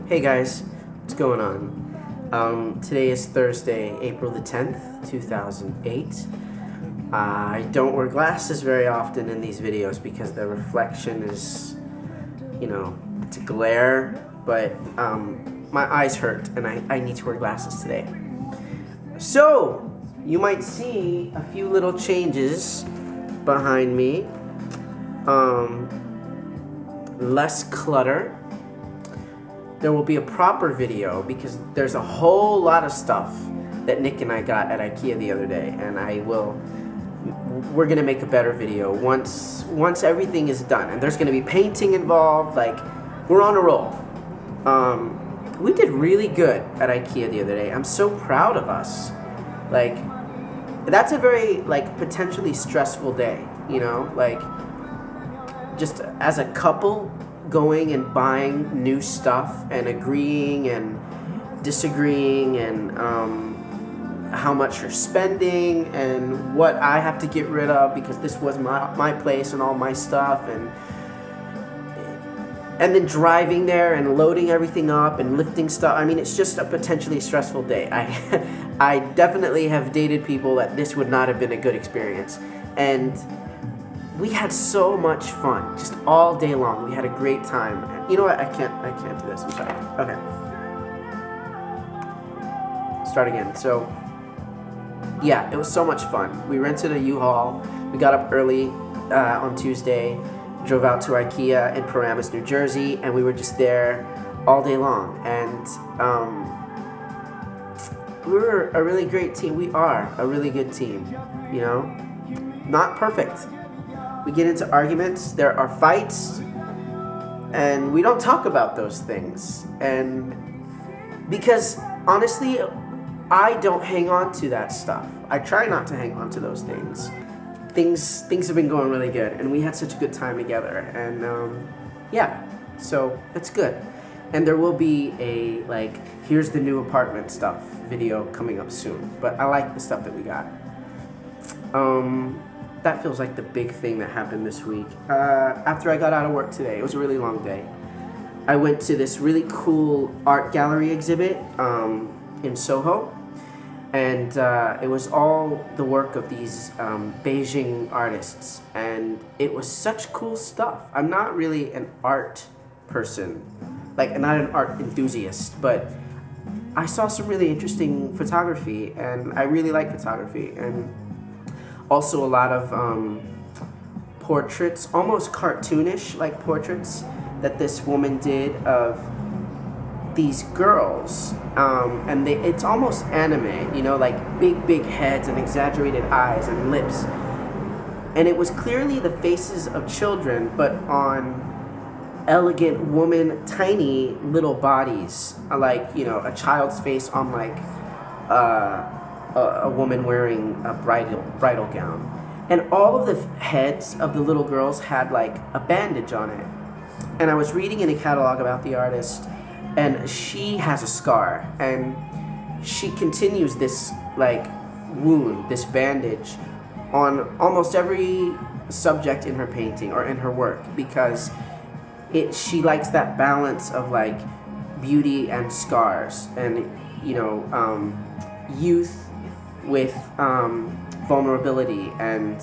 Hey guys, what's going on? Today is Thursday, April the 10th, 2008. I don't wear glasses very often in these videos because the reflection is, it's a glare, but my eyes hurt and I need to wear glasses today. So, you might see a few little changes behind me. Less clutter. There will be a proper video because there's a whole lot of stuff that Nick and I got at IKEA the other day, and we're gonna make a better video once everything is done, and there's gonna be painting involved. Like, we're on a roll. We did really good at IKEA the other day. I'm so proud of us. Like, that's a very potentially stressful day, just as a couple going and buying new stuff and agreeing and disagreeing and how much you're spending and what I have to get rid of because this was my place and all my stuff, and then driving there and loading everything up and lifting stuff. I mean, it's just a potentially stressful day. I definitely have dated people that this would not have been a good experience, and we had so much fun, just all day long. We had a great time. You know what? I can't do this. I'm sorry. Okay. Start again. So, yeah, it was so much fun. We rented a U-Haul. We got up early on Tuesday, drove out to IKEA in Paramus, New Jersey, and we were just there all day long. And we were a really great team. We are a really good team, Not perfect. We get into arguments, there are fights, and we don't talk about those things. And because, honestly, I don't hang on to that stuff. I try not to hang on to those things. Things have been going really good, and we had such a good time together. And, yeah, so it's good. And there will be a, here's the new apartment stuff video coming up soon. But I like the stuff that we got. That feels like the big thing that happened this week. After I got out of work today, it was a really long day. I went to this really cool art gallery exhibit in Soho, and it was all the work of these Beijing artists, and it was such cool stuff. I'm not really an art person, not an art enthusiast, but I saw some really interesting photography, and I really like photography, and also a lot of portraits, almost cartoonish portraits that this woman did of these girls, and it's almost anime, big heads and exaggerated eyes and lips, and it was clearly the faces of children, but on elegant woman, tiny little bodies, a child's face on a woman wearing a bridal gown. And all of the heads of the little girls had a bandage on it. And I was reading in a catalog about the artist, and she has a scar, and she continues this wound, this bandage, on almost every subject in her painting or in her work, because she likes that balance of beauty and scars, and youth with vulnerability, and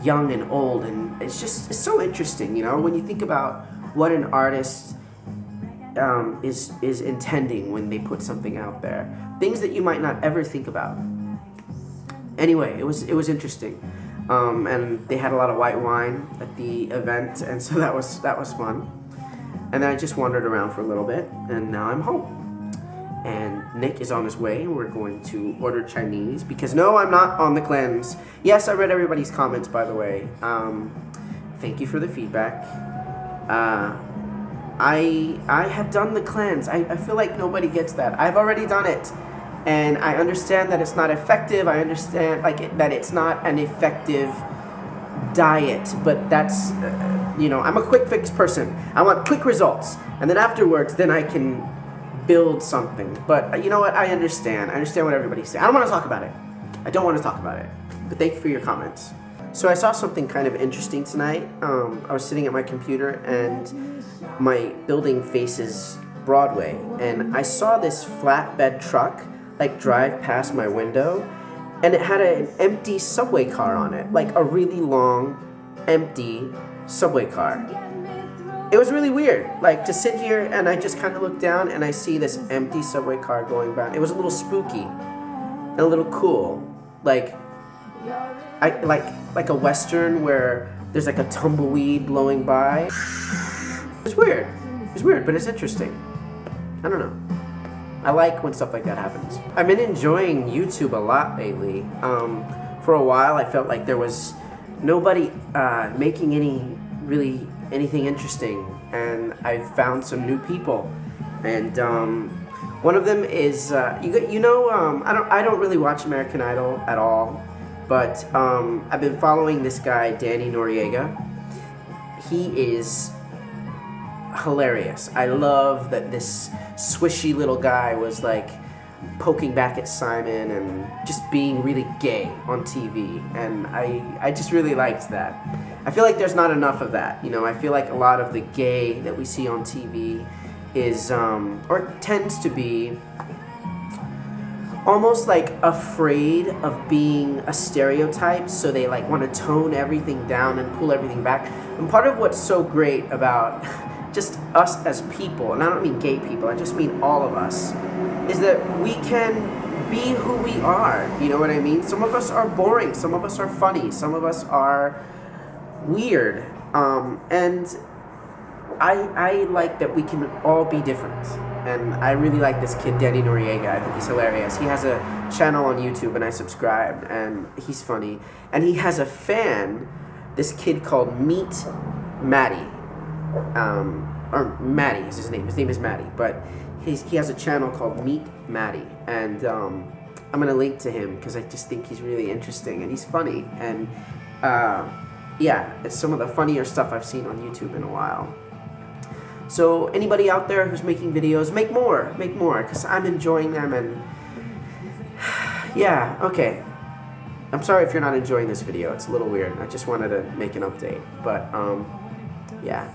young and old, and it's so interesting, when you think about what an artist is intending when they put something out there, things that you might not ever think about. Anyway, it was interesting, and they had a lot of white wine at the event, and so that was fun. And then I just wandered around for a little bit, and now I'm home. And Nick is on his way. We're going to order Chinese because no, I'm not on the cleanse. Yes, I read everybody's comments, by the way. Thank you for the feedback. I have done the cleanse. I feel like nobody gets that. I've already done it, and I understand that it's not effective. I understand that it's not an effective diet, but that's I'm a quick fix person. I want quick results, and then afterwards, then I can build something. But you know what? I understand what everybody's saying. I don't want to talk about it. But thank you for your comments. So I saw something kind of interesting tonight. I was sitting at my computer and my building faces Broadway, and I saw this flatbed truck like drive past my window, and it had an empty subway car on it, like a really long, empty subway car. It was really weird, like to sit here and I just kind of look down and I see this empty subway car going by. It was a little spooky and a little cool, like a western where there's like a tumbleweed blowing by. It's weird. It's weird, but it's interesting. I don't know. I like when stuff like that happens. I've been enjoying YouTube a lot lately. For a while, I felt like there was nobody making anything interesting, and I found some new people. And one of them is I don't really watch American Idol at all, but I've been following this guy Danny Noriega. He is hilarious. I love that this swishy little guy was like poking back at Simon and just being really gay on TV, and I just really liked that. I feel like there's not enough of that, you know. I feel like a lot of the gay that we see on TV is or tends to be almost like afraid of being a stereotype, so they like want to tone everything down and pull everything back. And part of what's so great about just us as people, and I don't mean gay people, I just mean all of us, is that we can be who we are, you know what I mean? Some of us are boring, some of us are funny, some of us are weird, and I like that we can all be different. And I really like this kid, Danny Noriega. I think he's hilarious. He has a channel on YouTube, and I subscribed, and he's funny. And he has a fan, this kid called Meet Maddie. Or Maddie is his name. His name is Maddie, but he has a channel called Meet Maddie, and I'm gonna link to him because I just think he's really interesting and he's funny, and yeah, it's some of the funnier stuff I've seen on YouTube in a while. So anybody out there who's making videos, make more, because I'm enjoying them, and yeah, okay. I'm sorry if you're not enjoying this video. It's a little weird. I just wanted to make an update, but yeah.